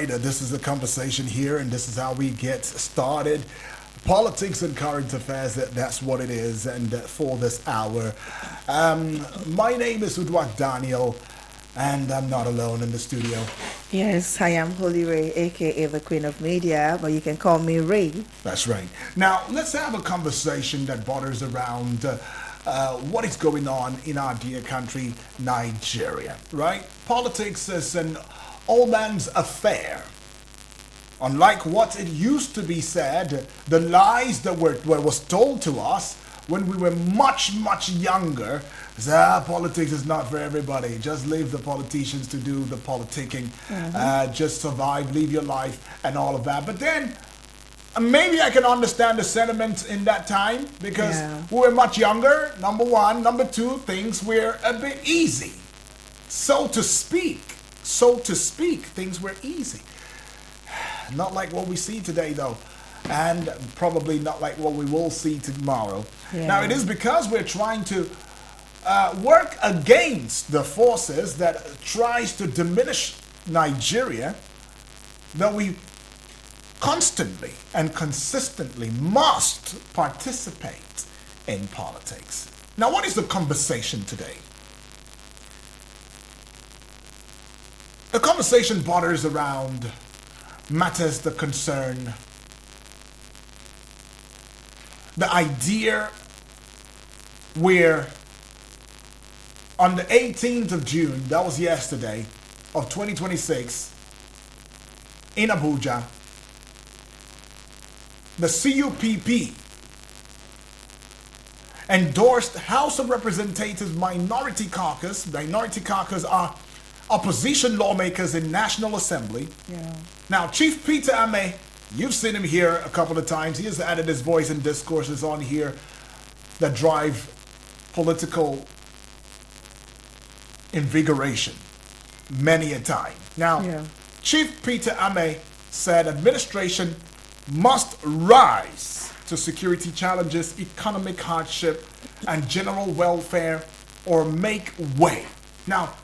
right, this is a conversation here, and this is how we get started. Politics and current affairs, that's what it is, and for this hour. My name is Udwak Daniel, and I'm not alone in the studio. Yes, I am Holy Ray, aka the Queen of Media, but you can call me Ray. That's right. Now, let's have a conversation that borders around what is going on in our dear country, Nigeria, right? Politics is an old man's affair. Unlike what it used to be said, the lies that was told to us when we were much younger, politics is not for everybody. Just leave the politicians to do the politicking. Just survive, live your life, and all of that. But then, maybe I can understand the sentiment in that time because we were much younger, number one. Number two, things were a bit easy. So to speak, things were easy. Not like what we see today, though, and probably not like what we will see tomorrow. Now, it is because we're trying to work against the forces that tries to diminish Nigeria that we constantly and consistently must participate in politics. Now, what is the conversation today? The conversation borders around matters that concern the idea where on the 18th of June, that was yesterday, of 2026, in Abuja, the CUPP endorsed House of Representatives Minority Caucus. Minority Caucus are opposition lawmakers in National Assembly. Now, Chief Peter Ameh, you've seen him here a couple of times. He has added his voice and discourses on here that drive political invigoration many a time. Now, Chief Peter Ameh said administration must rise to security challenges, economic hardship, and general welfare, or make way. Now,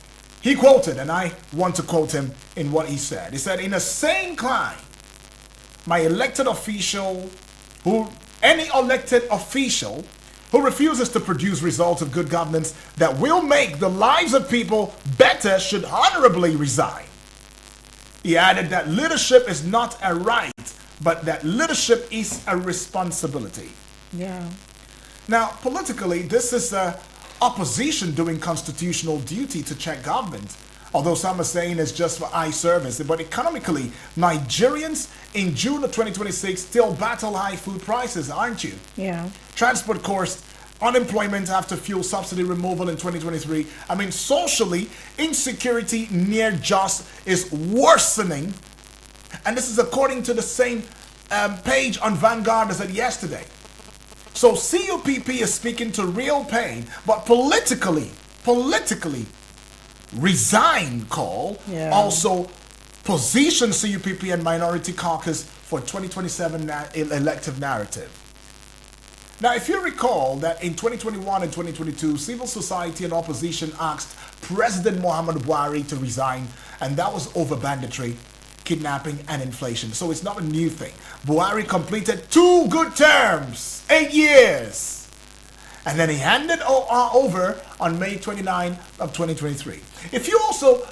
he quoted, and I want to quote him in what he said. He said, "In a sane climate, any elected official who refuses to produce results of good governance that will make the lives of people better should honorably resign." He added that leadership is not a right, but that leadership is a responsibility. Now, politically, this is opposition doing constitutional duty to check government, although some are saying it's just for eye service. But economically, Nigerians in June of 2026 still battle high food prices, aren't you? Transport costs, unemployment after fuel subsidy removal in 2023. I mean, socially, insecurity near just is worsening. And this is according to the same page on Vanguard as said yesterday. So CUPP is speaking to real pain, but politically, Resign call also position CUPP and Minority Caucus for 2027 elective narrative. Now, if you recall that in 2021 and 2022, civil society and opposition asked President Muhammadu Buhari to resign, and that was over banditry, kidnapping, and inflation. So it's not a new thing. Buhari completed 2 good terms, 8 years. And then he handed over on May 29 of 2023. If you also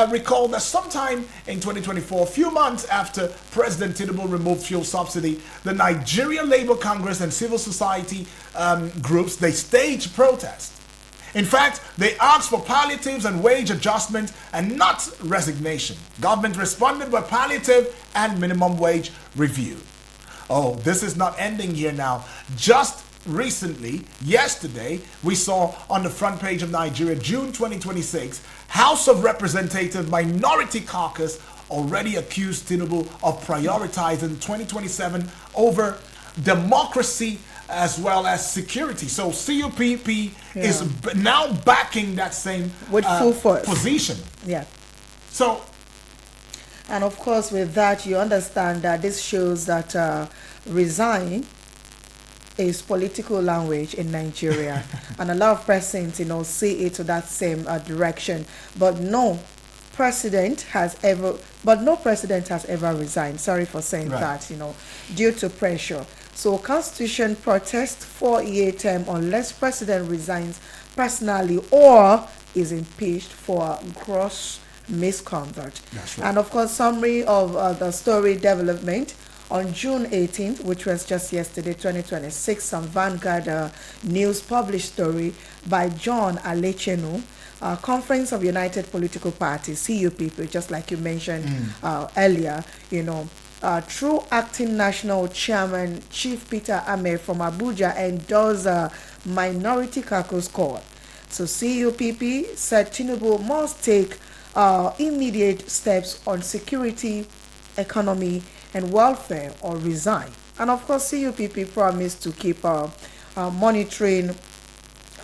recall that sometime in 2024, a few months after President Tinubu removed fuel subsidy, the Nigerian Labour Congress and civil society groups, they staged protests. In fact, they asked for palliatives and wage adjustment and not resignation. Government responded with palliative and minimum wage review. Oh, this is not ending here now. Just recently, yesterday, we saw on the front page of Nigeria, June 2026, House of Representatives Minority Caucus already accused Tinubu of prioritizing 2027 over democracy as well as security. So CUPP is now backing that same with full force position. So, and of course, with that, you understand that this shows that resign is political language in Nigeria, and a lot of persons, see it to that same direction. But no, president has ever, but no president has ever resigned. Sorry for saying that, due to pressure. So Constitution protests 4-year term unless president resigns personally or is impeached for gross misconduct. That's right. And of course, summary of the story development. On June 18th, which was just yesterday, 2026, some Vanguard news published story by John Alechenu, Conference of United Political Parties, CUPP, just like you mentioned earlier, through acting national chairman Chief Peter Ameh from Abuja endorsed minority caucus call. So CUPP said Tinubu must take immediate steps on security, economy, and welfare or resign. And of course, CUPP promised to keep monitoring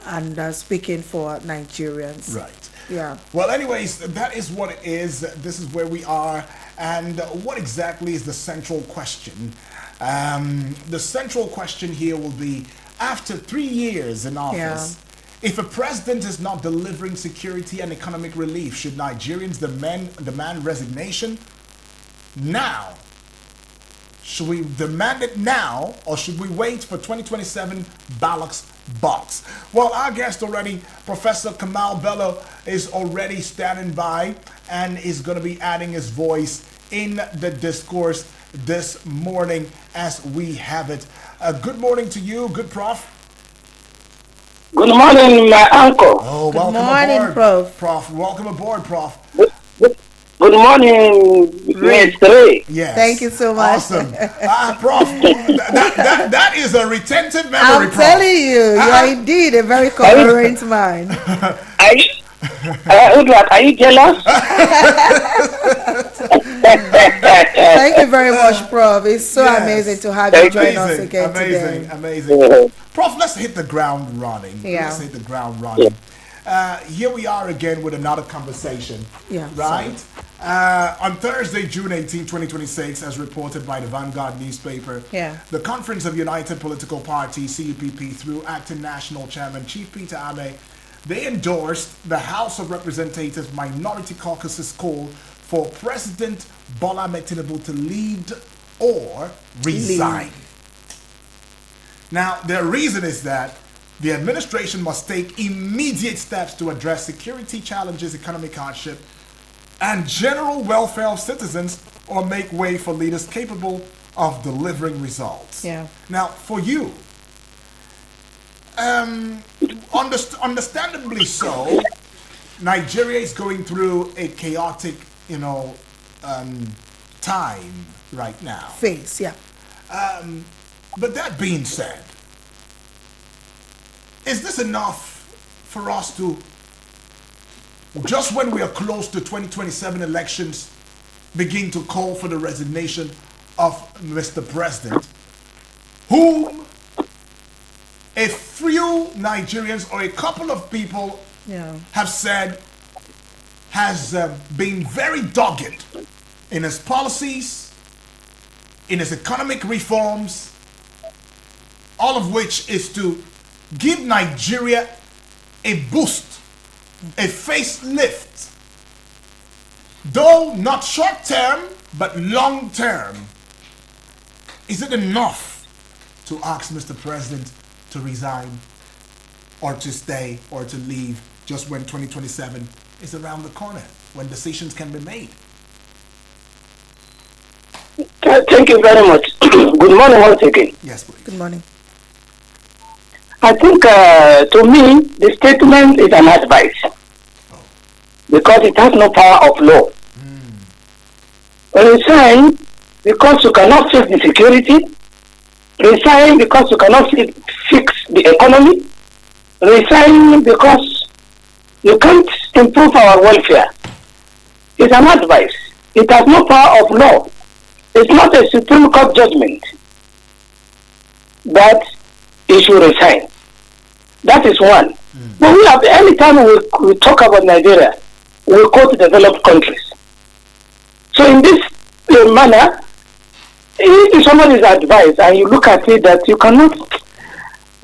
and speaking for Nigerians. Right. Yeah. Well, anyways, that is what it is. This is where we are. And what exactly is the central question? The central question here will be, after 3 years in office, if a president is not delivering security and economic relief, should Nigerians demand resignation now? Should we demand it now, or should we wait for 2027 ballot box? Well, our guest already, Professor Kamal Bello, is already standing by and is going to be adding his voice in the discourse this morning as we have it. Good morning to you, good Prof. Good morning, my uncle. Oh, Good welcome morning, aboard, Prof. Prof. Welcome aboard, Prof. Good morning, Ms. Ray. Yes. Thank you so much. Awesome. Prof, that is a retentive memory, I'm Prof. telling you, you are indeed a very coherent man. Are you jealous? Thank you very much, Prof. It's so amazing to have you join us again today. Amazing. Prof, let's hit the ground running. Yeah. Let's hit the ground running. Here we are again with another conversation. Yeah. Right? On Thursday, June 18, 2026, as reported by the Vanguard newspaper, the Conference of United Political Parties, CUPP, through acting national chairman Chief Peter Ameh, they endorsed the House of Representatives Minority Caucus's call for President Bola Ahmed Tinubu to lead or resign. Now, their reason is that the administration must take immediate steps to address security challenges, economic hardship, and general welfare of citizens, or make way for leaders capable of delivering results. Yeah. Now, for you, understandably so, Nigeria is going through a chaotic, time right now. Phase, yeah. But that being said, is this enough for us to, just when we are close to 2027 elections, begin to call for the resignation of Mr. President, whom a few Nigerians or a couple of people have said has been very dogged in his policies, in his economic reforms, all of which is to give Nigeria a boost, a facelift, though not short term, but long term. Is it enough to ask Mr. President to resign or to stay or to leave just when 2027 is around the corner, when decisions can be made? Thank you very much. Good morning once again. Yes, please. Good morning. I think, to me, the statement is an advice because it has no power of law. Resign because you cannot fix the security. Resign because you cannot fix the economy. Resign because you can't improve our welfare. It's an advice. It has no power of law. It's not a Supreme Court judgment that he should resign. That is one. But we have, anytime we talk about Nigeria, we quote developed countries. So in this manner, if somebody's advice and you look at it that you cannot,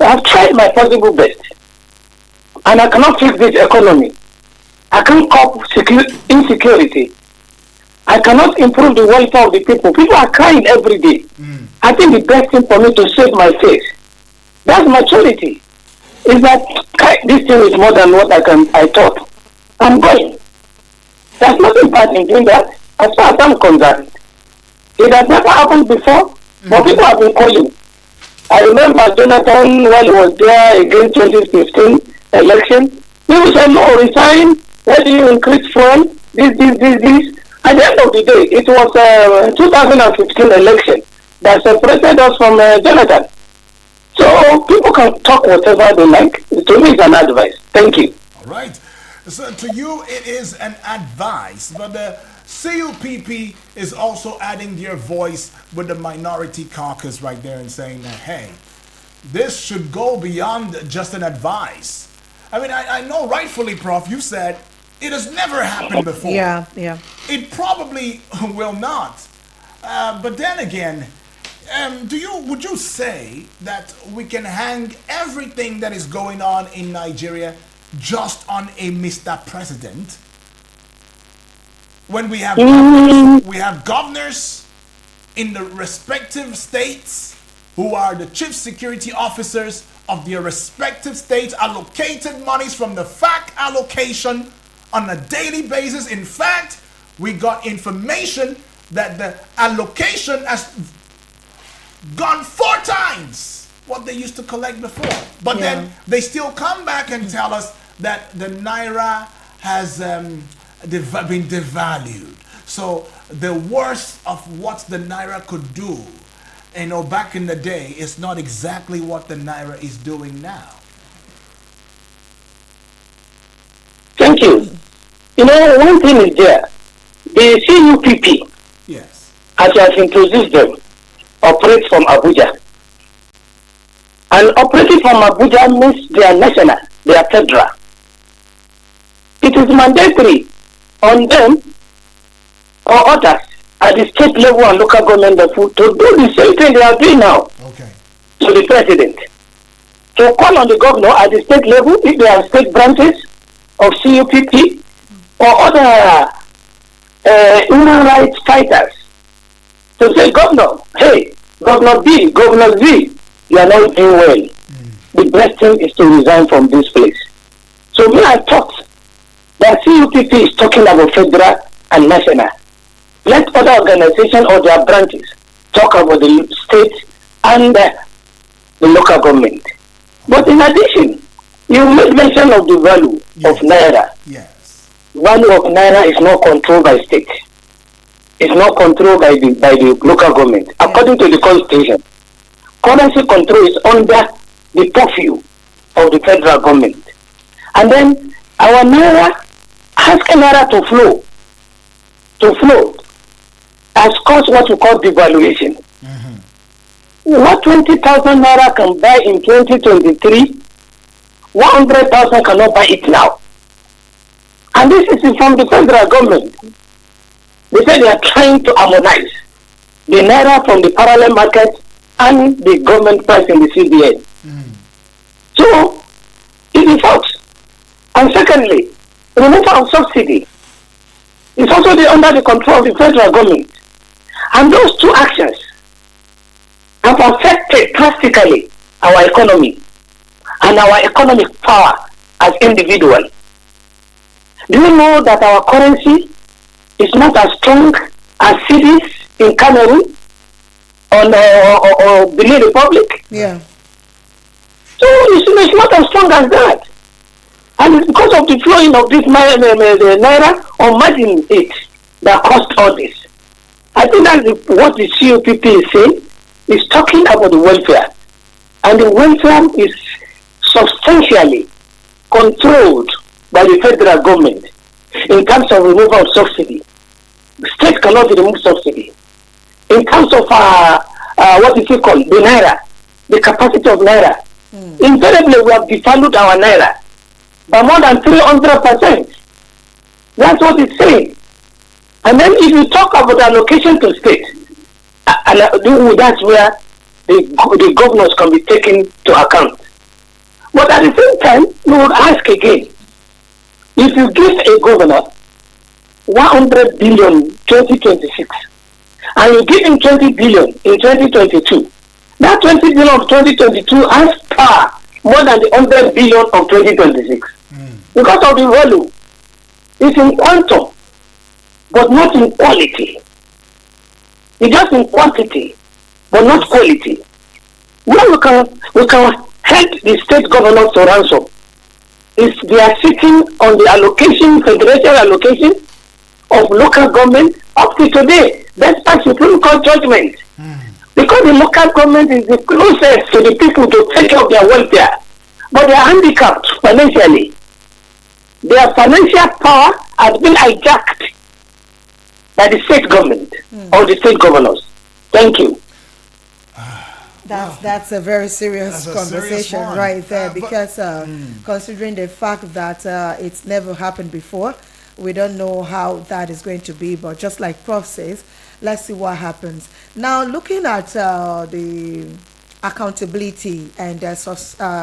I've tried my possible best and I cannot fix this economy, I I can't cope insecurity. I cannot improve the welfare of the people. People are crying every day. I think the best thing for me to save my face, that's maturity. Is that this thing is more than what I thought. I'm going. There's nothing bad in doing that. As far as I'm concerned, it has never happened before, but people have been calling. I remember Jonathan while he was there against 2015 election. People said, no, resign. Why do you increase fuel? This. At the end of the day, it was 2015 election that separated us from Jonathan. So people can talk whatever they like. To me, it's an advice. Thank you. All right. So to you, it is an advice, but the CUPP is also adding their voice with the minority caucus right there and saying that, hey, this should go beyond just an advice. I mean, I know rightfully, Prof, you said it has never happened before. Yeah. It probably will not. But then again, would you say that we can hang everything that is going on in Nigeria just on a Mr. President? When we have governors in the respective states who are the chief security officers of their respective states, allocated monies from the FAC allocation on a daily basis. In fact, we got information that the allocation has gone 4 times what they used to collect before. But then they still come back and tell us that the Naira has been devalued. So the worst of what the Naira could do, back in the day, is not exactly what the Naira is doing now. Thank you. One thing is there. The CUPP, yes, as you have introduced them, operates from Abuja. And operating from Abuja means they are national, they are federal. It is mandatory on them or others at the state level and local government level to do the same thing they are doing now to the president. To call on the governor at the state level if they have state branches of CUPP or other human rights fighters to say, Governor, hey, Governor B, Governor Z, you are not doing well. The best thing is to resign from this place. So me, I thought that CUPP is talking about federal and national. Let other organizations or their branches talk about the state and the local government. But in addition, you made mention of the value of Naira. Yes. Value of Naira is not controlled by state. It's not controlled by the local government. According to the Constitution, currency control is under the purview of the federal government. And then our Naira, asking Naira to flow, has caused what we call devaluation. What 20,000 Naira can buy in 2023, 100,000 cannot buy it now. And this is from the federal government. They say they are trying to harmonize the Naira from the parallel market and the government price in the CBN. So, it is false. And secondly, removal of subsidy is also under the control of the federal government. And those two actions have affected drastically our economy and our economic power as individuals. Do you know that our currency is not as strong as cedis in Cameroon or Benin Republic? Yeah. So it's not as strong as that. And it's because of the flowing of this Naira or margin it that caused all this. I think that's what the CUPP is saying. Is talking about the welfare. And the welfare is substantially controlled by the federal government in terms of removal of subsidy. The state cannot remove subsidy. In terms of what is it called? The Naira, the capacity of Naira. Invariably, we have devalued our Naira by more than 300%. That's what it's saying. And then if you talk about allocation to state, that's where the governors can be taken to account. But at the same time, we would ask again, If you give a governor 100 billion 2026, and you give him 20 billion in 2022, that 20 billion of 2022 has power more than the 100 billion of 2026. Because of the value. It's in quantum, but not in quality. It's just in quantity, but not quality. Where we can hold the state governors to ransom is they are sitting on the allocation, federal allocation of local government up to today. That's a Supreme Court judgment. Because the local government is the closest to the people to take care of their welfare. But they are handicapped financially. Their financial power has been hijacked by the state government or the state governors. Thank you. That's a very serious conversation right there, because considering the fact that it's never happened before, we don't know how that is going to be. But just like Prof says, let's see what happens. Now, looking at the accountability and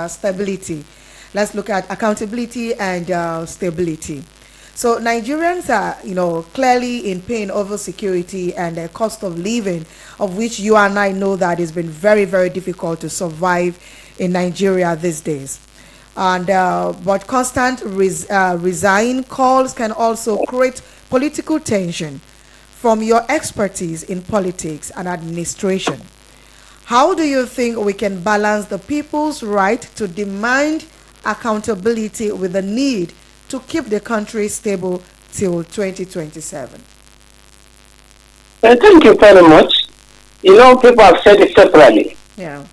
stability, let's look at accountability and stability. So Nigerians are, clearly in pain over security and the cost of living, of which you and I know that it's been very, very difficult to survive in Nigeria these days. And but constant resign calls can also create political tension. From your expertise in politics and administration, how do you think we can balance the people's right to demand accountability with the need to keep the country stable till 2027? Thank you very much. People have said it separately. Yeah.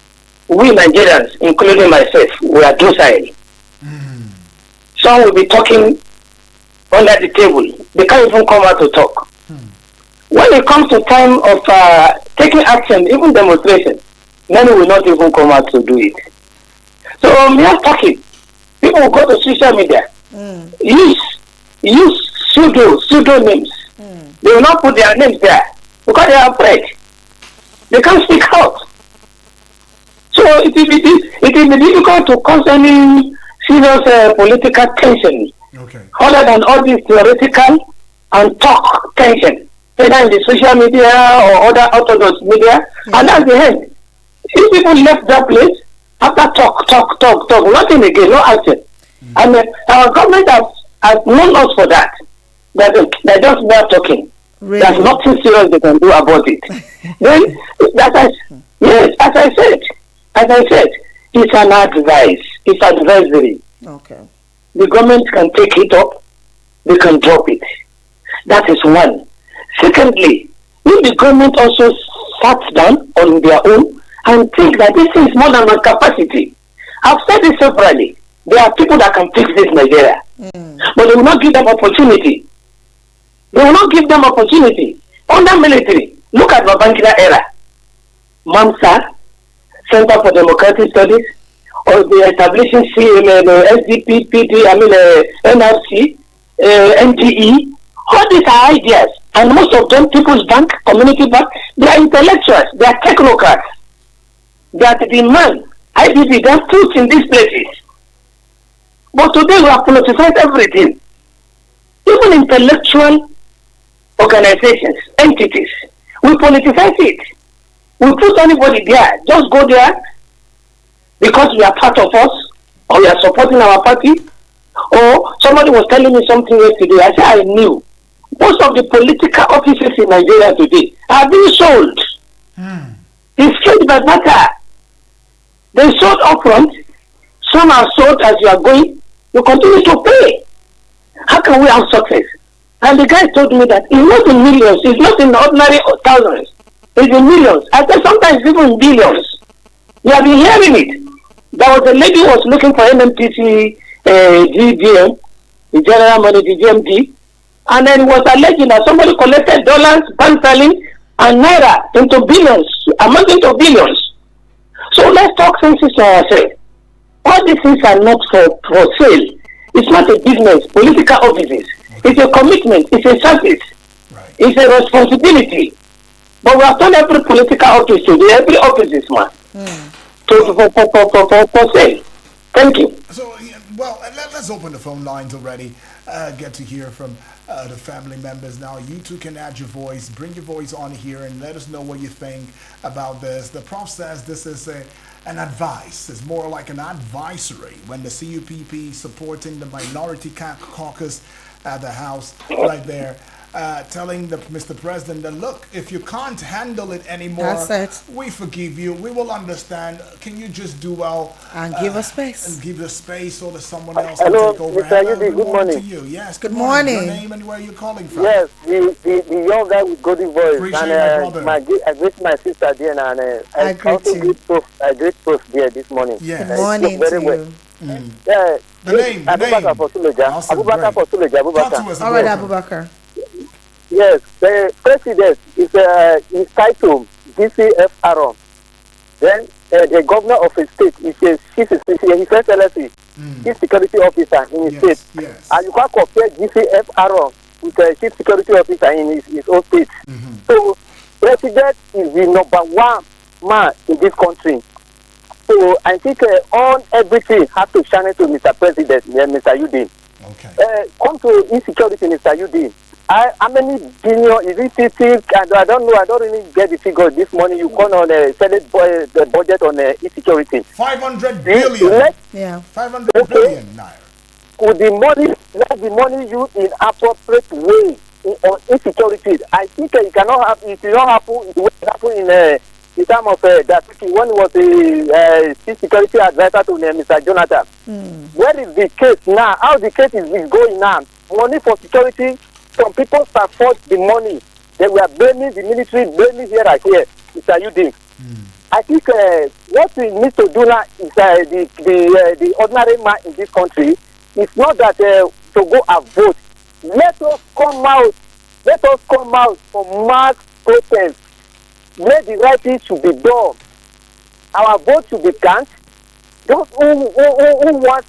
We Nigerians, including myself, we are docile. Some will be talking under the table. They can't even come out to talk. When it comes to time of taking action, even demonstration, many will not even come out to do it. So we are talking. People will go to social media, use pseudonyms. They will not put their names there because they are afraid. They can't speak out. So it will be difficult to cause any serious political tension, other than all this theoretical and talk tension, either in the social media or other orthodox media, and that's the end. If people left that place, after talk, nothing again, no action. And our government has known us for that. They're just not talking. Really? There's nothing serious they can do about it. Then, as I said, it's an advice. It's advisory. Okay. The government can take it up, they can drop it. That is one. Secondly, if the government also sat down on their own and think that this is more than my capacity. I've said this separately. There are people that can fix this Nigeria. But they will not give them opportunity. They will not give them opportunity. Under military, look at Babangida era. MAMSA, Center for Democratic Studies, or the establishing SDP, PD, NRC, NDE. All these are ideas. And most of them, People's Bank, Community Bank, they are intellectuals, they are technocrats. That demand IDP, they are put in these places. But today we have politicized everything. Even intellectual organizations, entities, we politicize it. We put anybody there, just go there because we are part of us, or we are supporting our party. Or somebody was telling me something yesterday. I said I knew. Most of the political offices in Nigeria today are being sold. It's sold by matter. They sold upfront. Some are sold as you are going. You continue to pay. How can we have success? And the guy told me that it's not in millions. It's not in ordinary thousands. It's in millions. I said sometimes even in billions. You have been hearing it. There was a lady who was looking for NMTC GGM, the General Manager GMD, and then it was alleging that somebody collected dollars, pound sterling, and naira into billions, amounting to billions. So let's talk senses to ourselves. All these things are not for sale. It's not a business, political offices. It's a commitment, it's a service, it's a responsibility. But we have done every political office today, every office is man. For sale. Thank you. So Well, let's open the phone lines already. Get to hear from the family members now. You too can add your voice, bring your voice on here, and let us know what you think about this. The prof says this is an advice. It's more like an advisory when the CUPP supporting the minority caucus at the House right there. Telling Mr. President that, look, if you can't handle it anymore, we forgive you. We will understand. Can you just do well and give us space? And give us space so that someone else Hello, can take over. Mr. Yudi, good morning to you. Yes, good morning. Your name and where you're calling from? Yes, the young guy with golden voice. Appreciate And my brother. I greet my sister there, and I greet you. I greet Prof there this morning. Yes. Good morning to you. Yeah, The name. Abubakar for Suleja. Awesome, Abubakar for great. Suleja. Talk to Abubakar. us, All right, Abubakar. Abubakar. Yes, the president is titled GCFR. Then the governor of a state is his excellency, chief security officer in his state. Yes. And you can't compare GCFR with the chief security officer in his own state. So, president is the number one man in this country. So, I think on everything has to shine to Mr. President, Mr. Yudi. Okay. Come to insecurity, Mr. Yudi. How many billion is it 50? I don't know. I don't really get the figure this morning. You call on Senate the budget on insecurity. 500 billion. Yeah. 500 billion naira. Could the money, let the money used in appropriate way on insecurity? I think it cannot happen. It will not happen. It will happen in terms of that when he was the chief security advisor to Mr. Jonathan. Where is the case now? How the case is going now? Money for security. Some people support the money. They were blaming the military, blaming here and here. Mr. Yudi. I think what we need to do now is the ordinary man in this country. It's not that to go and vote. Let us come out. Let us come out for mass protest. Where the right thing should be done. Our vote should be counted. Those who want,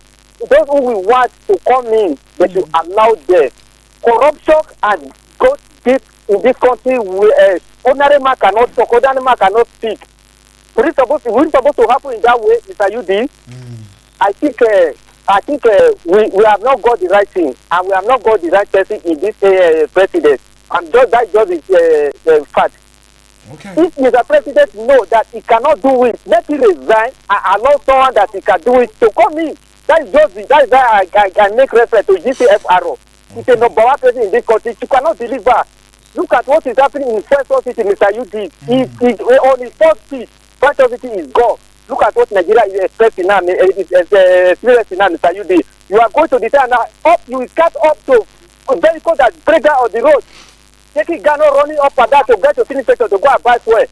those who we want to come in, they should allow them. Corruption and go deep in this country. Ordinary man cannot talk. Ordinary man cannot speak. What is supposed to happen in that way, Mr. Yudi? I think we have not got the right thing, and we have not got the right person in this president. And that just is fact. Okay. If Mr. President know that he cannot do it, let him resign and allow someone that he can do it to come in. That is why I make reference to GCFR. It's a number one president in this country. You cannot deliver. Look at what is happening in First City, Mr. UD. On his first speech, First City is gone. Look at what Nigeria is expecting now. It's experiencing now, Mr. UD. You are going to decide now. You will cut up to vehicles that break down on the road. Taking Ghana running up and down to get to finish station to go and buy fuel.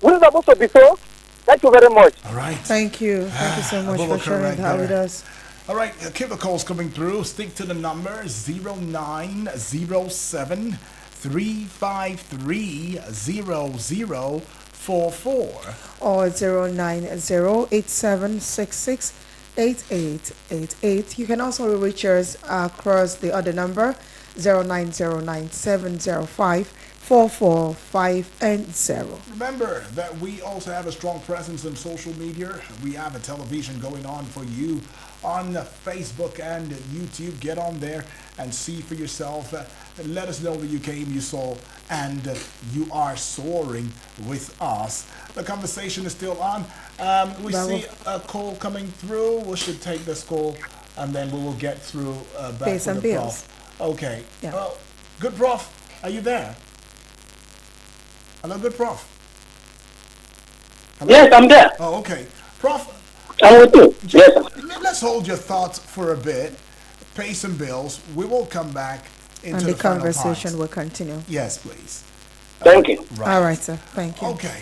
We're supposed to be so. Thank you very much. All right. Thank you. Thank you so much for sharing that with us. All right, keep the calls coming through. Stick to the number 0907 353 0044 or 09087668888. You can also reach us across the other number 09097054450. Remember that we also have a strong presence on social media. We have a television going on for you on Facebook and YouTube. Get on there and see for yourself. Let us know that you came, you saw, and you are soaring with us. The conversation is still on. We see a call coming through. We should take this call, and then we will get through back Pays to and the bills. prof. Okay. Yeah. Well, good prof. Are you there? Hello, good prof. Hello? Yes, I'm there. Oh, okay. Prof, I'm with you. Yes, sir. let's hold your thoughts for a bit. Pay some bills. We will come back into And the final conversation part. will continue. Yes, please. Thank you. Right. All right, sir. Thank you. Okay.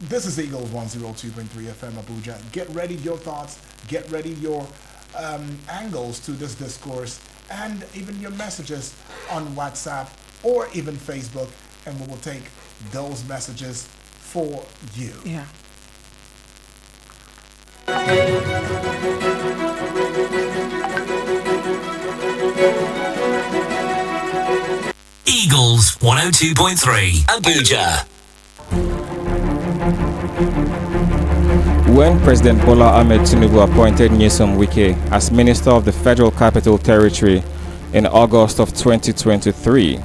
This is Eagles 102.3 FM Abuja. Get ready your thoughts. Get ready your angles to this discourse and even your messages on WhatsApp or even Facebook, and we will take those messages for you. Yeah. Eagles 102.3 Abuja. When President Bola Ahmed Tinubu appointed Nyesom Wike as Minister of the Federal Capital Territory in August of 2023,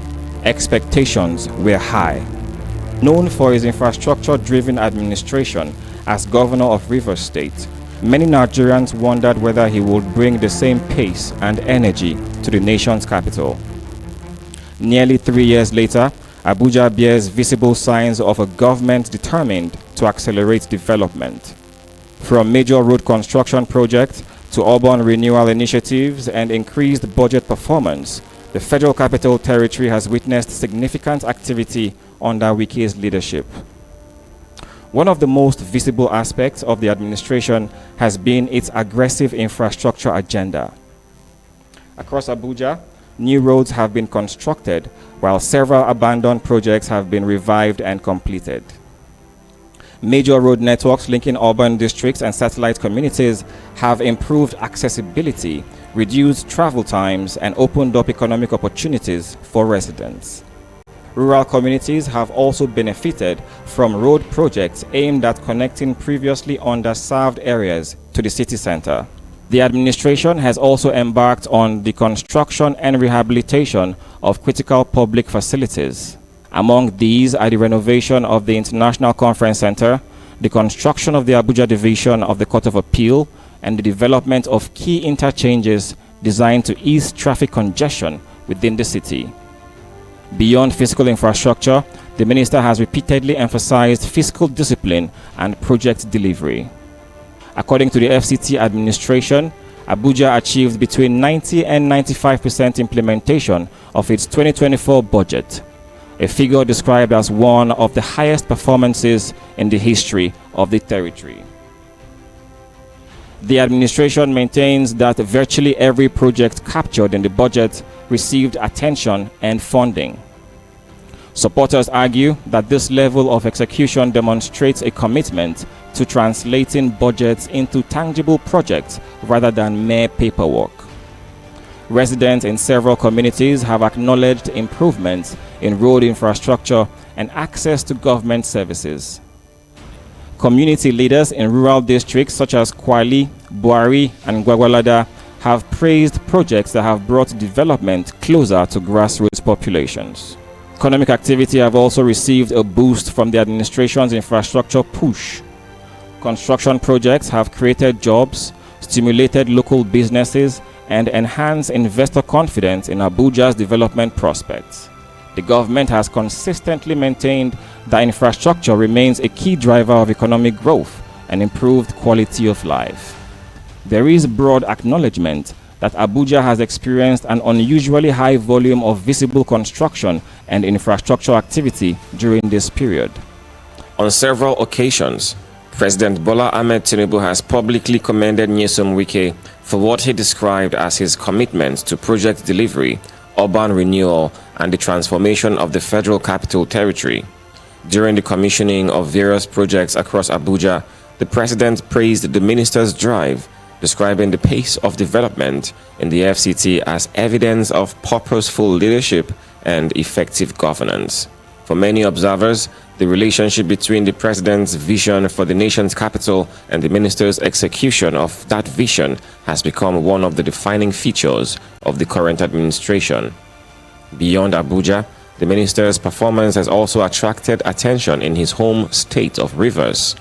expectations were high. Known for his infrastructure-driven administration as Governor of Rivers State, many Nigerians wondered whether he would bring the same pace and energy to the nation's capital. Nearly 3 years later, Abuja bears visible signs of a government determined to accelerate development. From major road construction projects to urban renewal initiatives and increased budget performance, the Federal Capital Territory has witnessed significant activity under Wike's leadership. One of the most visible aspects of the administration has been its aggressive infrastructure agenda. Across Abuja, new roads have been constructed, while several abandoned projects have been revived and completed. Major road networks linking urban districts and satellite communities have improved accessibility, reduced travel times, and opened up economic opportunities for residents. Rural communities have also benefited from road projects aimed at connecting previously underserved areas to the city center. The administration has also embarked on the construction and rehabilitation of critical public facilities. Among these are the renovation of the International Conference Center, the construction of the Abuja division of the Court of Appeal, and the development of key interchanges designed to ease traffic congestion within the city. Beyond physical infrastructure, the minister has repeatedly emphasized fiscal discipline and project delivery. According to the FCT administration, Abuja achieved between 90 and 95% implementation of its 2024 budget, a figure described as one of the highest performances in the history of the territory. The administration maintains that virtually every project captured in the budget received attention and funding. Supporters argue that this level of execution demonstrates a commitment to translating budgets into tangible projects rather than mere paperwork. Residents in several communities have acknowledged improvements in road infrastructure and access to government services. Community leaders in rural districts such as Kwali, Buari, and Gwagwalada have praised projects that have brought development closer to grassroots populations. Economic activity have also received a boost from the administration's infrastructure push. Construction projects have created jobs, stimulated local businesses, and enhanced investor confidence in Abuja's development prospects. The government has consistently maintained that infrastructure remains a key driver of economic growth and improved quality of life. There is broad acknowledgement that Abuja has experienced an unusually high volume of visible construction and infrastructure activity during this period. On several occasions, President Bola Ahmed Tinubu has publicly commended Nyesom Wike for what he described as his commitment to project delivery, urban renewal, and the transformation of the Federal Capital Territory. During the commissioning of various projects across Abuja, the president praised the minister's drive, describing the pace of development in the FCT as evidence of purposeful leadership and effective governance. For many observers, the relationship between the president's vision for the nation's capital and the minister's execution of that vision has become one of the defining features of the current administration. Beyond Abuja, the minister's performance has also attracted attention in his home state of Rivers.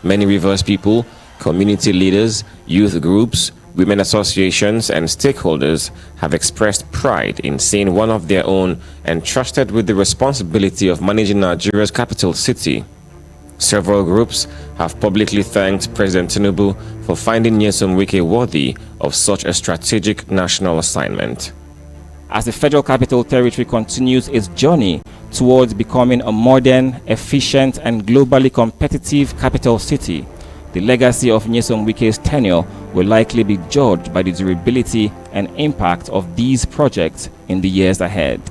Many Rivers people, community leaders, youth groups, women associations, and stakeholders have expressed pride in seeing one of their own entrusted with the responsibility of managing Nigeria's capital city. Several groups have publicly thanked President Tinubu for finding Nyesom Wike worthy of such a strategic national assignment. As the Federal Capital Territory continues its journey towards becoming a modern, efficient, and globally competitive capital city, the legacy of Nyesom Wike's tenure will likely be judged by the durability and impact of these projects in the years ahead.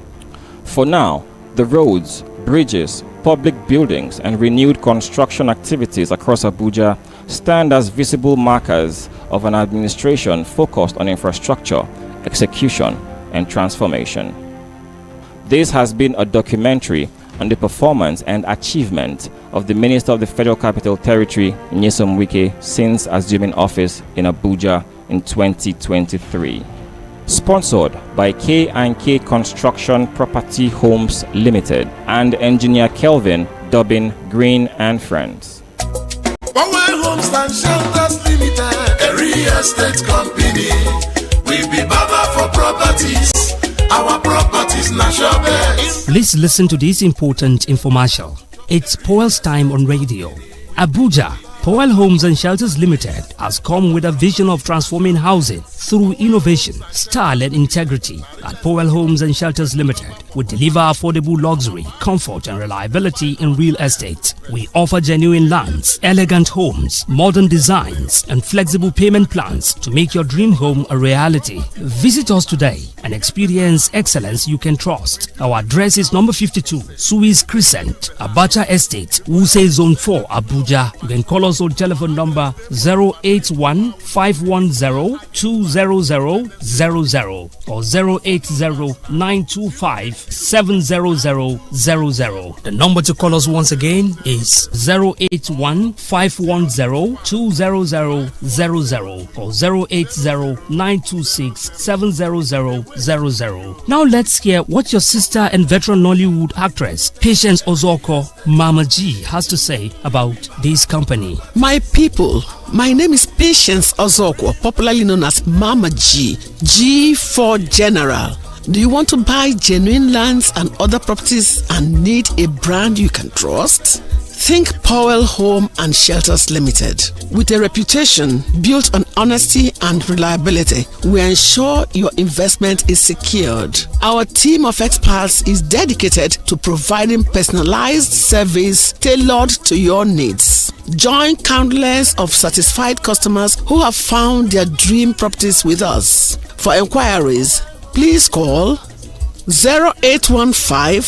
For now, the roads, bridges, public buildings, and renewed construction activities across Abuja stand as visible markers of an administration focused on infrastructure, execution, and transformation. This has been a documentary on the performance and achievement of the Minister of the Federal Capital Territory, Nyesom Wike, since assuming office in Abuja in 2023. Sponsored by K&K Construction Property Homes Limited and engineer Kelvin Dobbin Green and Friends. Power Homes and Shelters Limited, a real estate company. We be Baba for properties. Our properties natural best. Please listen to this important infomercial. It's Powell's time on radio. Abuja, Powell Homes and Shelters Limited has come with a vision of transforming housing through innovation, style and integrity. At Powell Homes and Shelters Limited, we deliver affordable luxury, comfort and reliability in real estate. We offer genuine lands, elegant homes, modern designs and flexible payment plans to make your dream home a reality. Visit us today and experience excellence you can trust. Our address is number 52, Suez Crescent, Abacha Estate, Wuse Zone 4, Abuja. You can call us on telephone number 081-510-20000 or 080-925-70000. The number to call us once again is 081-510-20000 or 080-926-70000. Now let's hear what your sister and veteran Nollywood actress Patience Ozoko, Mama G, has to say about this company. My people, my name is Patience Ozoko, popularly known as Mama G. G for General. Do you want to buy genuine lands and other properties and need a brand you can trust? Think Powell Home and Shelters Limited. With a reputation built on honesty and reliability, we ensure your investment is secured. Our team of experts is dedicated to providing personalized service tailored to your needs. Join countless of satisfied customers who have found their dream properties with us. For inquiries, please call 0815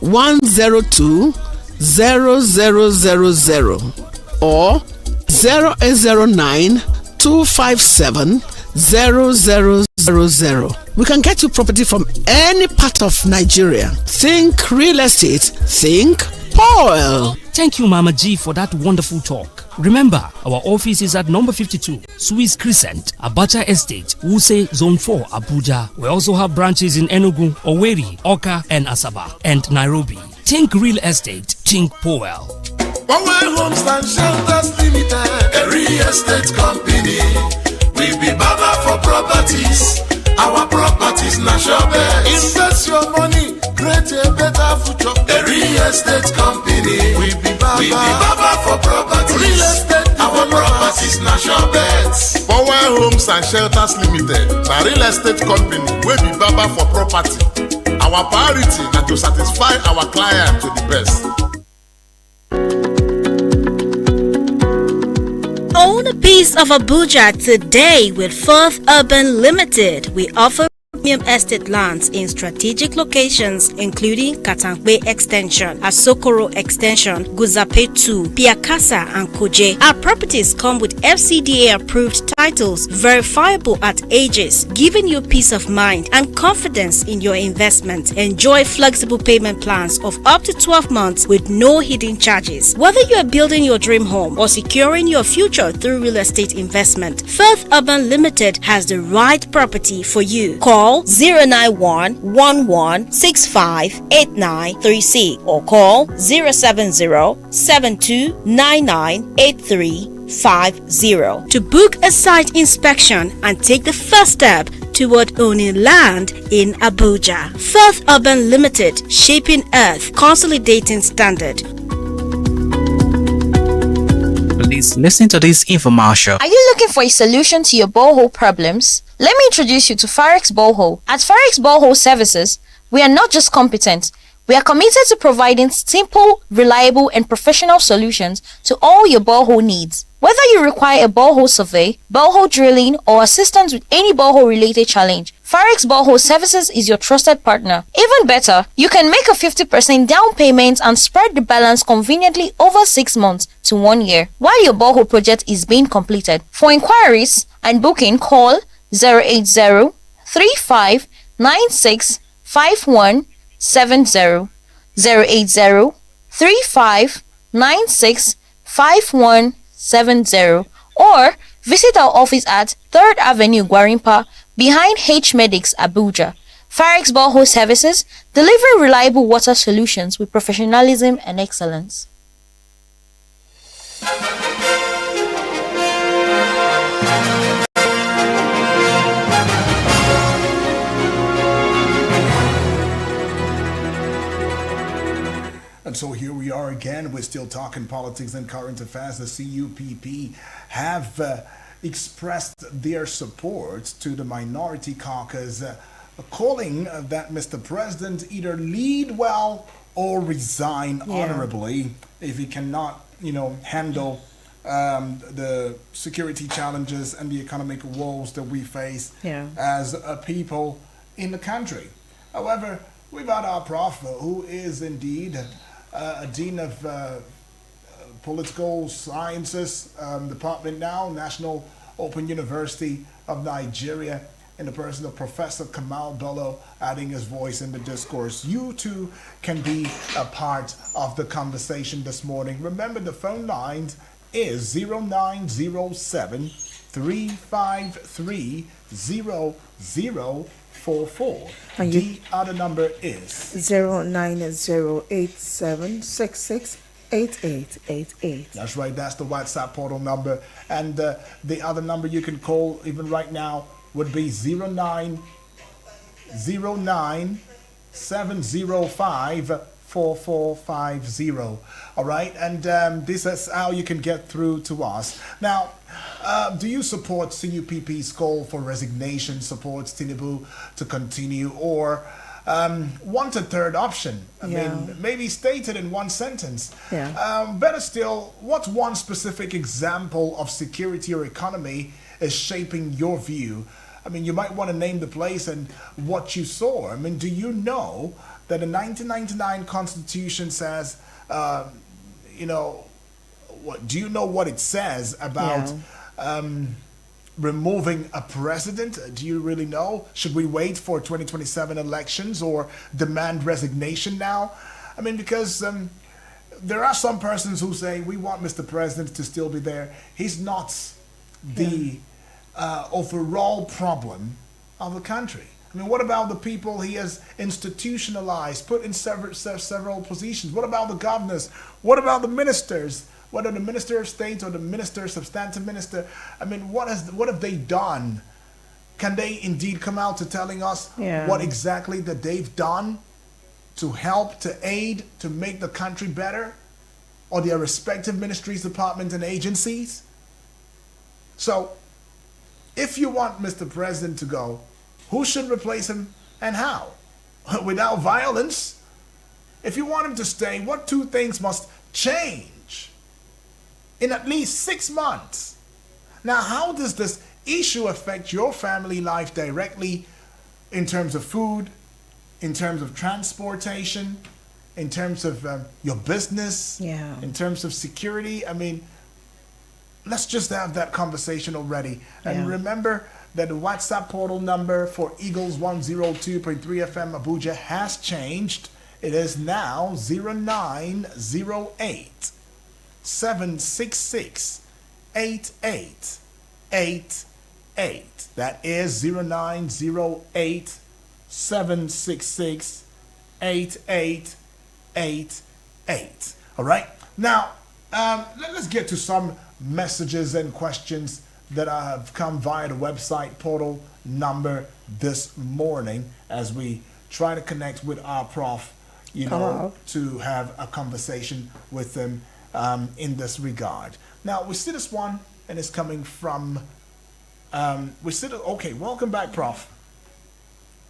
102 0000 or 0809 257 0000. We can get you property from any part of Nigeria. Think real estate, think Powell. Thank you, Mama G, for that wonderful talk. Remember, our office is at number 52, Suez Crescent, Abacha Estate, Wuse Zone 4, Abuja. We also have branches in Enugu, Owerri, Oka, and Asaba, and Nairobi. Think real estate, think Powell. Power Homes and Shelters Limited, a real estate company. We be Baba for properties. Our properties natural best. Invest your money, create a better future. A real estate company. We be Baba for properties. Real estate, our properties natural best. Power Homes and Shelters Limited, a real estate company. We be Baba for property. Our priority is to satisfy our client to the best. Own a piece of Abuja today with Firth Urban Limited. We offer premium estate lands in strategic locations including Katangbe Extension, Asokoro Extension, Guzape 2, Piakasa and Kuje. Our properties come with FCDA approved titles, verifiable at ages, giving you peace of mind and confidence in your investment. Enjoy flexible payment plans of up to 12 months with no hidden charges. Whether you are building your dream home or securing your future through real estate investment, Firth Urban Limited has the right property for you. Call 091-1165-8936 or call 070-7299-8350 to book a site inspection and take the first step toward owning land in Abuja. Firth Urban Limited, shaping earth, consolidating standard. Please listen to this infomercial. Are you looking for a solution to your borehole problems? Let me introduce you to Farex Borehole. At Farex Borehole Services, we are not just competent, we are committed to providing simple, reliable, and professional solutions to all your borehole needs. Whether you require a borehole survey, borehole drilling, or assistance with any borehole-related challenge, Farex Borehole Services is your trusted partner. Even better, you can make a 50% down payment and spread the balance conveniently over 6 months to 1 year while your borehole project is being completed. For inquiries and booking, call 080-3596-5170. 080-3596-5170 or visit our office at 3rd Avenue, Gwarimpa, behind H Medics, Abuja. Farex Borehole Services, delivering reliable water solutions with professionalism and excellence. And so here we are again. We're still talking politics and current affairs. The CUPP have expressed their support to the minority caucus, calling that Mr. President either lead well or resign honorably if he cannot, handle the security challenges and the economic woes that we face as a people in the country. However, we've had our prof, who is indeed a dean of political sciences department now, National Open University of Nigeria, in the person of Professor Kamal Bello, adding his voice in the discourse. You too can be a part of the conversation this morning. Remember, the phone line is 0907 353 0044. The other number is 09087668888. That's right, that's the WhatsApp portal number. And the other number you can call even right now would be 0907054450. All right, and this is how you can get through to us. Now, do you support CUPP's call for resignation, supports Tinubu to continue, or want a third option? I mean, maybe stated in one sentence. Better still, what's one specific example of security or economy is shaping your view? I mean, you might want to name the place and what you saw. I mean, do you know that the 1999 Constitution says, do you know what it says about removing a president? Do you really know? Should we wait for 2027 elections or demand resignation now? I mean, because there are some persons who say we want Mr. President to still be there. He's not the overall problem of the country. I mean, what about the people he has institutionalized, put in several positions? What about the governors? What about the ministers? Whether the Minister of State or the Minister, substantive minister, I mean, what have they done? Can they indeed come out to telling us what exactly that they've done to help, to aid, to make the country better? Or their respective ministries, departments, and agencies? So, if you want Mr. President to go, who should replace him and how? Without violence? If you want him to stay, what two things must change in at least 6 months? Now, how does this issue affect your family life directly in terms of food, in terms of transportation, in terms of your business, in terms of security? I mean, let's just have that conversation already. And remember that the WhatsApp portal number for Eagles 102.3 FM Abuja has changed. It is now 0908 766 8888. That is 0908 766 8888. All right. Now, let's get to some messages and questions that have come via the website portal number this morning as we try to connect with our prof, to have a conversation with them in this regard. Now, we see this one, and it's coming from, okay, welcome back, Prof.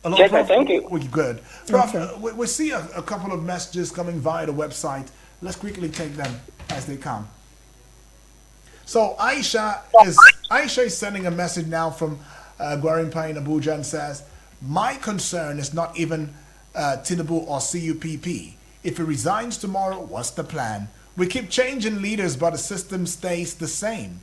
Hello, Yes, Prof. thank you. We're good. Prof, we see a couple of messages coming via the website. Let's quickly take them as they come. So Aisha is sending a message now from Gwarimpa in Abuja and says, my concern is not even Tinubu or CUPP. If he resigns tomorrow, what's the plan? We keep changing leaders, but the system stays the same.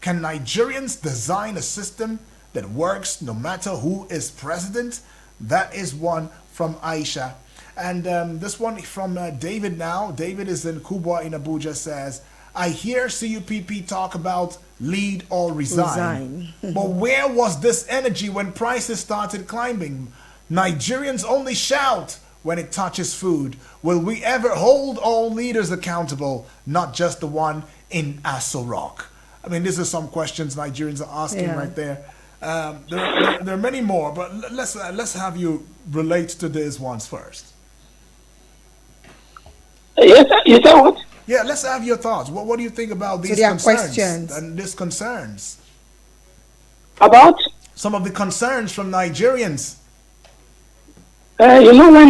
Can Nigerians design a system that works no matter who is president? That is one from Aisha. And this one from David now. David is in Kubwa in Abuja, says, I hear CUPP talk about lead or resign. But where was this energy when prices started climbing? Nigerians only shout when it touches food. Will we ever hold all leaders accountable, not just the one in Aso Rock? I mean, these are some questions Nigerians are asking right there. There are many more, but let's have you relate to these ones first. Yes, you said what? Yeah, let's have your thoughts. What do you think about these questions and these concerns? About? Some of the concerns from Nigerians. You know, when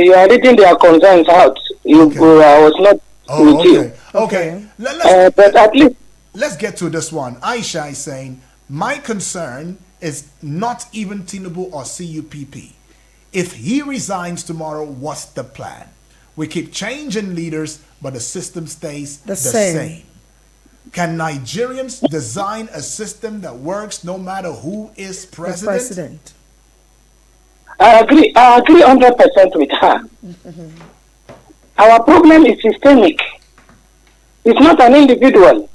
you are reading their concerns out, I was not with you. Okay. But at least let's get to this one. Aisha is saying, my concern is not even Tinubu or CUPP. If he resigns tomorrow, what's the plan? We keep changing leaders, but the system stays the same. Can Nigerians design a system that works no matter who is president? I agree 100% with her. Our problem is systemic. It's not an individual.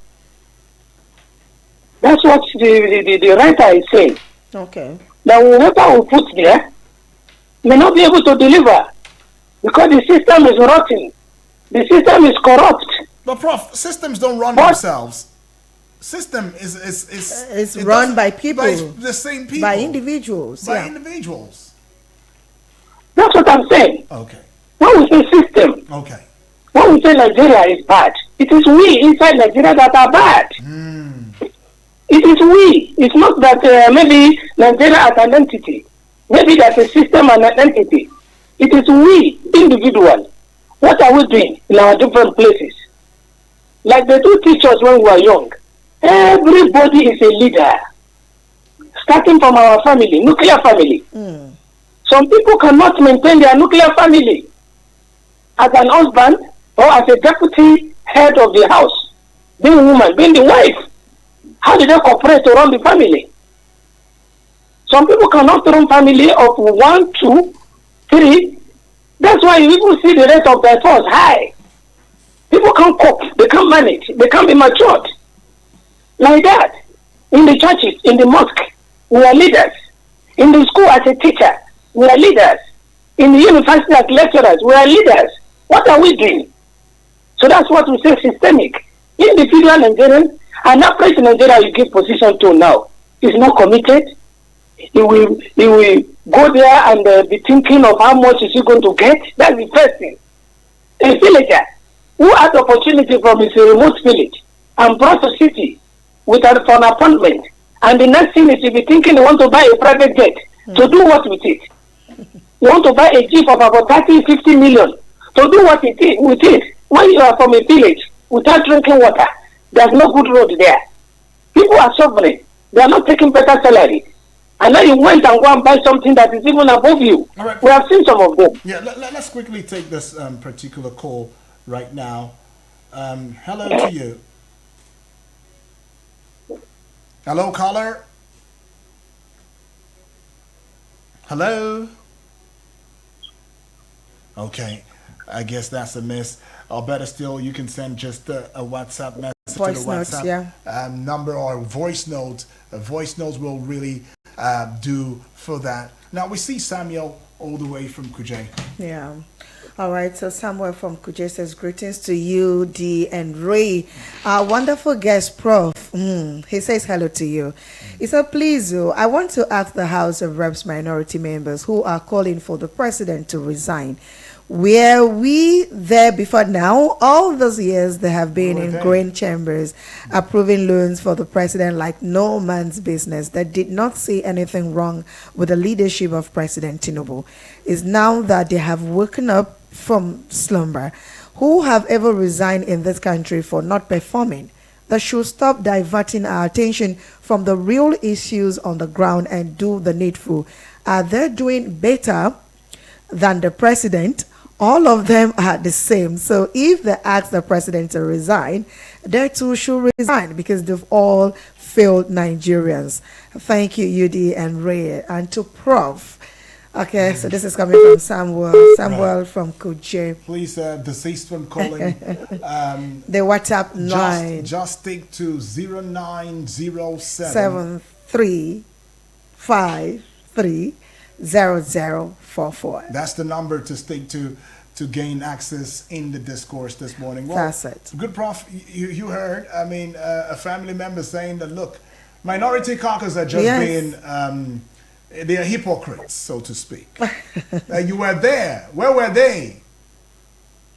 That's what the writer is saying. Okay. That whoever we put there may not be able to deliver because the system is rotten. The system is corrupt. But Prof, systems don't run themselves. System is run by people. By the same people. By individuals. By individuals. That's what I'm saying. Okay. When we say system, when we say Nigeria is bad, it is we inside Nigeria that are bad. It is we. It's not that maybe Nigeria as an entity. Maybe that's a system and an entity. It is we, individual. What are we doing in our different places? Like they do teach us when we are young. Everybody is a leader. Starting from our family, nuclear family. Some people cannot maintain their nuclear family as an husband or as a deputy head of the house, being a woman, being the wife. How do they cooperate to run the family? Some people cannot run family of 1, 2, 3. That's why you even see the rate of divorce high. People can't cope, they can't manage, they can't be matured. Like that. In the churches, in the mosque, we are leaders. In the school as a teacher, we are leaders. In the university as lecturers, we are leaders. What are we doing? So that's what we say systemic. Individual Nigerians, an average Nigeria you give position to now is not committed. He will go there and be thinking of how much is he going to get. That's the first thing. A villager who has opportunity from his remote village and brought to city for an appointment, and the next thing is he'll be thinking he want to buy a private jet to do what with it. You want to buy a jeep of about 30-50 million to do what with it. When you are from a village without drinking water, there's no good road there. People are suffering. They are not taking better salary. And now you went and go and buy something that is even above you. All right. We have seen some of them. Yeah, let's quickly take this particular call right now. Hello to you. Hello, caller. Hello. Okay, I guess that's a miss. Or better still, you can send just a WhatsApp message voice to the WhatsApp notes, number or voice notes. Voice notes will really do for that. Now we see Samuel all the way from Kuje. Yeah. All right, so Samuel from Kuje says, greetings to you, Dee and Ray. Our wonderful guest, Prof. He says hello to you. He said, please, I want to ask the House of Reps minority members who are calling for the president to resign. Were we there before now? All those years they have been in green chambers approving loans for the president like no man's business. That did not see anything wrong with the leadership of President Tinubu. It's now that they have woken up from slumber. Who have ever resigned in this country for not performing? That should stop diverting our attention from the real issues on the ground and do the needful. Are they doing better than the president? All of them are the same. So if they ask the president to resign, they too should resign because they've all failed Nigerians. Thank you, Yudi and Ray. And to Prof, Okay, so this is coming from Samuel from Kuje. Please, deceased from calling. The WhatsApp line. Just stick to 0907 73530044. That's the number to stick to gain access in the discourse this morning. Well, that's it. Good Prof, you heard, I mean, a family member saying that, look, minority caucus are just being, they are hypocrites, so to speak. You were there. Where were they?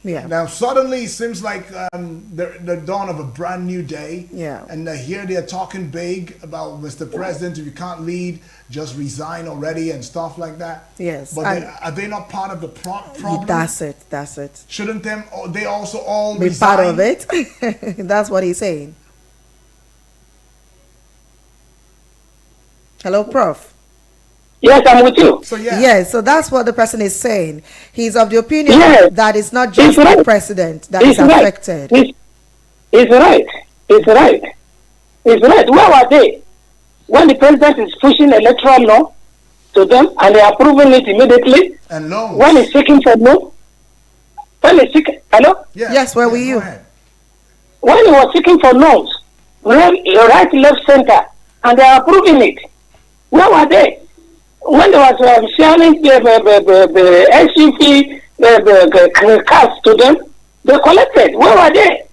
Yeah. Now, suddenly, it seems like the dawn of a brand new day. Yeah. And here they are talking big about Mr. President, if you can't lead, just resign already and stuff like that. Yes. But are they not part of the problem? That's it. Shouldn't they also all be resign? part of it? That's what he's saying. Hello, Prof. Yes, I'm with you. So so that's what the person is saying. He's of the opinion that it's not just the president that is affected. It's right. Where were they when the president is pushing electoral law to them and they are approving it immediately? And loans. When he's seeking for loan? Hello? Yes, where were you? When he was seeking for loans, right, left, center, and they are approving it. Where were they? When there was sharing the SUV cars to them, they collected. Where were they?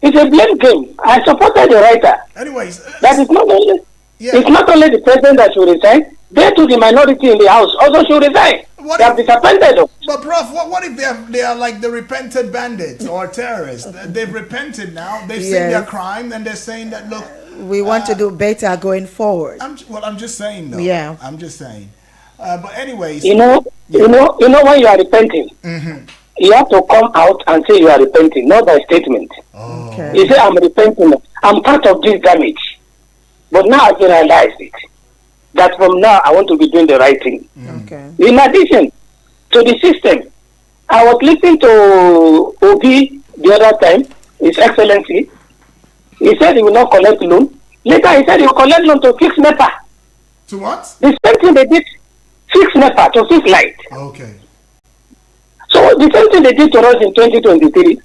It's a blame game. I supported the writer. Anyways, that is not only it's not only the president that should resign. They too, the minority in the house also should resign. They are disappointed. But Prof, what if they are like the repented bandits or terrorists? They've repented now. They've seen their crime and they're saying that, look, we want to do better going forward. I'm just saying though. Yeah. I'm just saying. But anyways, you know when you are repenting, you have to come out and say you are repenting, not by statement. Okay. You say I'm repenting. I'm part of this damage, but now I realized it. That from now I want to be doing the right thing. Okay. In addition to the system, I was listening to Obi the other time, His Excellency. He said he will not collect loan. Later he said he will collect loan to fix NEPA. To what? The same thing they did, fix NEPA, to fix light. Okay. So the same thing they did to us in 2023.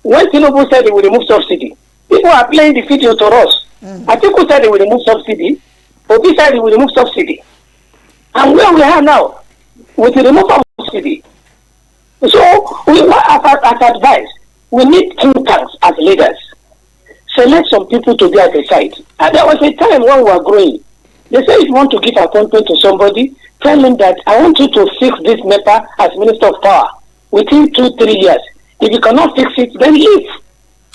When Tinubu said he will remove subsidy, people are playing the video to us. Atiku said he will remove subsidy. Obi said he will remove subsidy. And where we are now, with the removal of subsidy. So, as advice, we need think tanks as leaders. Select some people to be at the side. And there was a time when we were growing. They say if you want to give appointment to somebody, tell him that I want you to fix this NEPA as Minister of Power within 2-3 years. If you cannot fix it, then leave.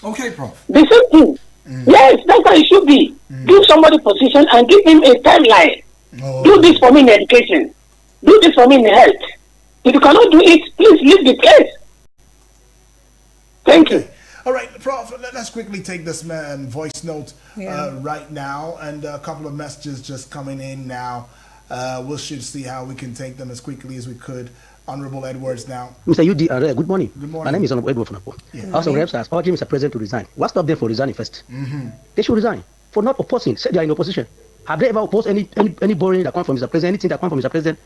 Okay, Prof. The same thing. Yes, that's how it should be. Give somebody position and give him a timeline. Do this for me in education. Do this for me in health. If you cannot do it, please leave the place. Thank you. All right, Prof, let's quickly take this voice note right now, and a couple of messages just coming in now. We should see how we can take them as quickly as we could. Honorable Edwards now. Mr. UDR, good morning. Good morning. My name is Honorable Edward Funapo. House of Reps has urged Mr. President to resign. What stopped them from resigning first? They should resign for not opposing. Said they are in opposition. Have they ever opposed any borrowing that comes from Mr. President, anything that comes from Mr. President?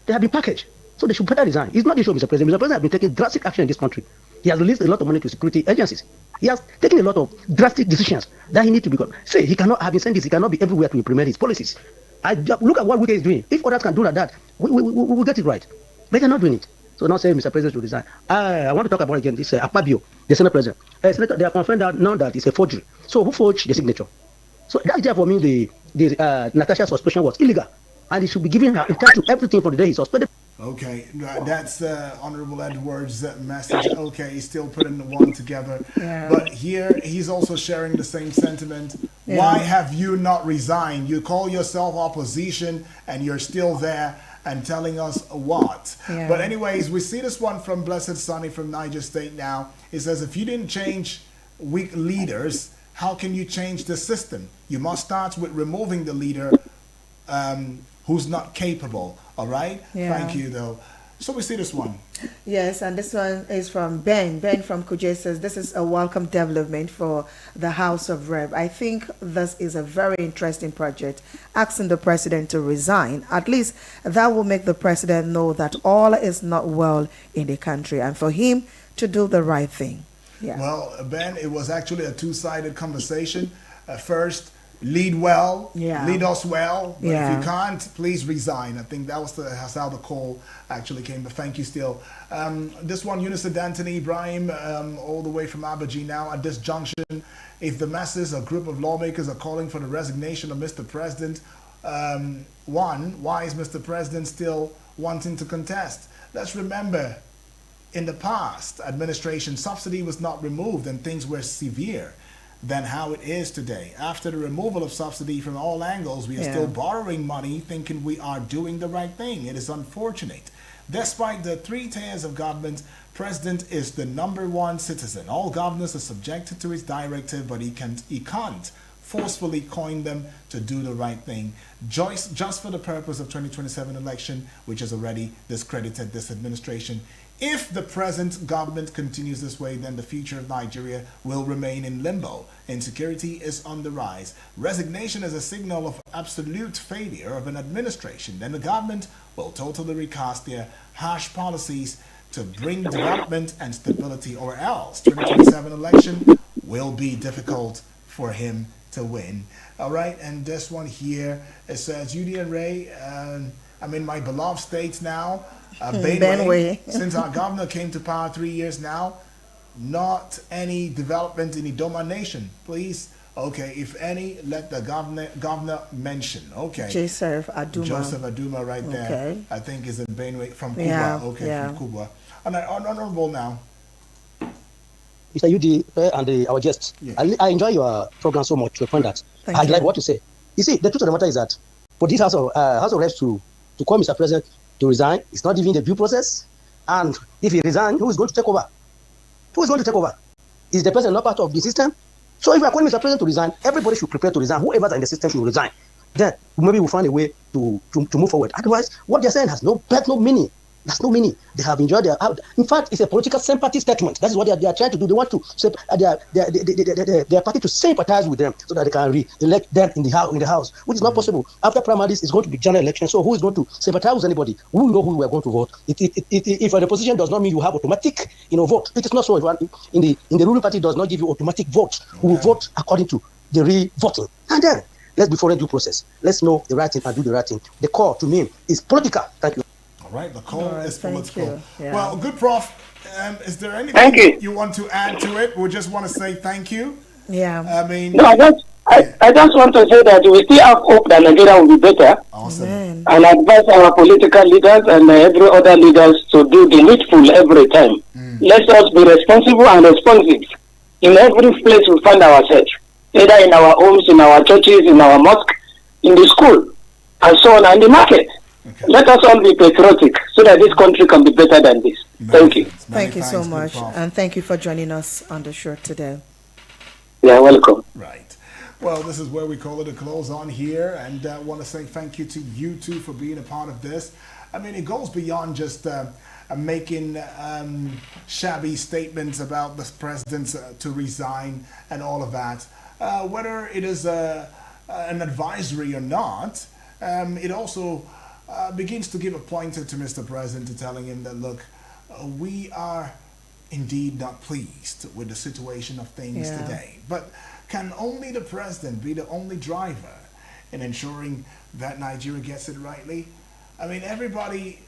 They have been packaged. So they should better resign. It's not the issue of Mr. President. Mr. President has been taking drastic action in this country. He has released a lot of money to security agencies. He has taken a lot of drastic decisions that he needs to be got. Say he cannot have incentives. He cannot be everywhere to implement his policies. Look at what Wike is doing. If others can do like that, we will get it right. But they're not doing it. So now saying Mr. President should resign. I want to talk about again this Akpabio, the Senate President. Senator, they are confirmed that now that it's a forgery. So who forged the signature? So that for me, the Natasha's suspension was illegal, and he should be giving her entitled to everything from the day he suspended. Okay, that's Honorable Edwards' message. Okay, he's still putting the one together. But here, he's also sharing the same sentiment. Why have you not resigned? You call yourself opposition, and you're still there and telling us what? But anyways, we see this one from Blessed Sonny from Niger State now. It says, if you didn't change weak leaders, how can you change the system? You must start with removing the leader who's not capable. All right. Thank you, though. So we see this one. Yes, and this one is from Ben. Ben from Kuje says, this is a welcome development for the House of Rep. I think this is a very interesting project. Asking the president to resign, at least that will make the president know that all is not well in the country and for him to do the right thing. Yeah. Well, Ben, it was actually a two-sided conversation. First, lead well, lead us well, but if you can't, please resign. I think that was that's how the call actually came, but thank you still. This one, Yunus D'Anthony Ibrahim, all the way from Abuja now. At this junction, if the masses, a group of lawmakers are calling for the resignation of Mr. President, one, why is Mr. President still wanting to contest? Let's remember, in the past administration, subsidy was not removed and things were severe than how it is today. After the removal of subsidy from all angles, we are still borrowing money thinking we are doing the right thing. It is unfortunate. Despite the 3 tiers of government, President is the #1 citizen. All governors are subjected to his directive, but he can't forcefully coin them to do the right thing, just for the purpose of 2027 election, which has already discredited this administration. If the present government continues this way, then the future of Nigeria will remain in limbo. Insecurity is on the rise. Resignation is a signal of absolute failure of an administration. Then the government will totally recast their harsh policies to bring development and stability, or else 2027 election will be difficult for him to win. All right, and this one here, it says, Union Ray, I'm in my beloved states now. Benway. Since our governor came to power 3 years now, not any development in Idoma Nation, please. Okay, if any, let the governor mention. Okay. Joseph Aduma. Joseph Aduma right there. I think is in Benway from Cuba. From Cuba. And honorable now. Mr. UD and our guests, I enjoy your program so much to the point that I like what you say. You see, the truth of the matter is that for this House of Reps to call Mr. President to resign, it's not even the due process. And if he resigns, who is going to take over? Who is going to take over? Is the president not part of the system? So if we are calling Mr. President to resign, everybody should prepare to resign. Whoever's in the system should resign. Then maybe we'll find a way to move forward. Otherwise, what they're saying has no meaning. There's no meaning. They have enjoyed their. In fact, it's a political sympathy statement. That's what they are trying to do. They want to their party to sympathize with them so that they can re-elect them in the house, which is not possible. After primaries, it's going to be general election. So who is going to sympathize with anybody? We know who we are going to vote. If the position does not mean you have automatic, vote. It is not so. In the ruling party does not give you automatic vote. We will vote according to the re-voting, and then let's be following due process. Let's know the right thing and do the right thing. The call to me is political. Thank you. All right, the call is political. Well, good, Prof. Is there anything you want to add to it? We just want to say thank you. Yeah. I mean, no, I just want to say that we still have hope that Nigeria will be better. Awesome. And advise our political leaders and every other leaders to do the needful every time. Let us be responsible and responsive in every place we find ourselves, either in our homes, in our churches, in our mosque, in the school, and so on, and the market. Okay. Let us all be patriotic so that this country can be better than this. Thank you. Thank you so much. And thank you for joining us on the show today. You're welcome. Right. Well, this is where we call it a close on here. And I want to say thank you to you two for being a part of this. I mean, it goes beyond just making shabby statements about the president to resign and all of that. Whether it is an advisory or not, it also begins to give a pointer to Mr. President, to telling him that, look, we are indeed not pleased with the situation of things today. But can only the president be the only driver in ensuring that Nigeria gets it rightly? I mean, everybody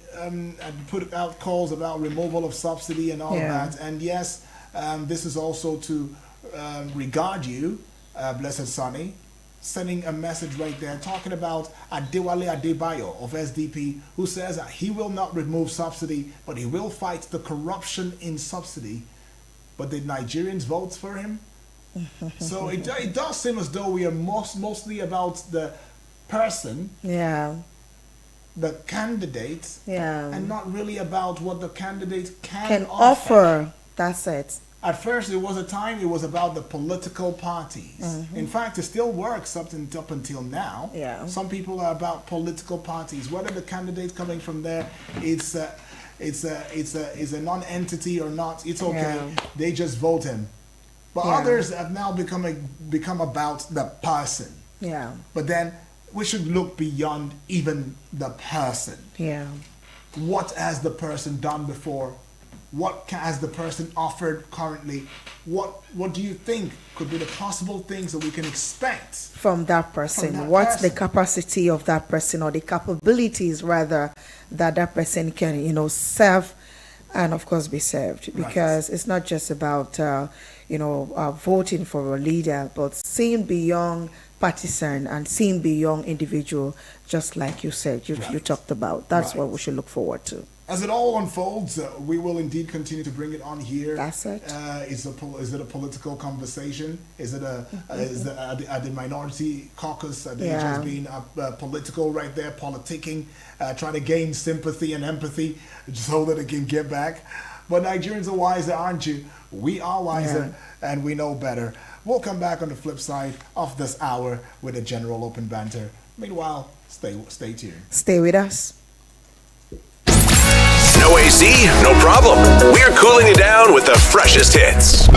put out calls about removal of subsidy and all of that. And yes, this is also to regard you, Blessed Sonny, sending a message right there, talking about Adewale Adebayo of SDP, who says that he will not remove subsidy, but he will fight the corruption in subsidy. But did Nigerians vote for him? So it does seem as though we are mostly about the person, the candidate, and not really about what the candidate can offer. That's it. At first, it was about the political parties. In fact, it still works up until now. Some people are about political parties. Whether the candidate coming from there is it's a non-entity or not. It's okay. Yeah. They just vote him. But Yeah. others have now become about the person. Yeah. But then we should look beyond even the person. Yeah. What has the person done before? What has the person offered currently? What do you think could be the possible things that we can expect from that person? From that What's person? the capacity of that person, or the capabilities rather, that person can, serve and of course be served? Because it's not just about voting for a leader, but seeing beyond partisan and seeing beyond individual, just like you said, you talked about. That's what we should look forward to. As it all unfolds, we will indeed continue to bring it on here. That's it. Is it a political conversation? Is it are the minority caucus? Are they just being political right there, politicking, trying to gain sympathy and empathy so that they can get back? But Nigerians are wiser, aren't you? We are wiser, and we know better. We'll come back on the flip side of this hour with a general open banter. Meanwhile, stay tuned. Stay with us. No AC? No problem. We're cooling it down with the freshest hits.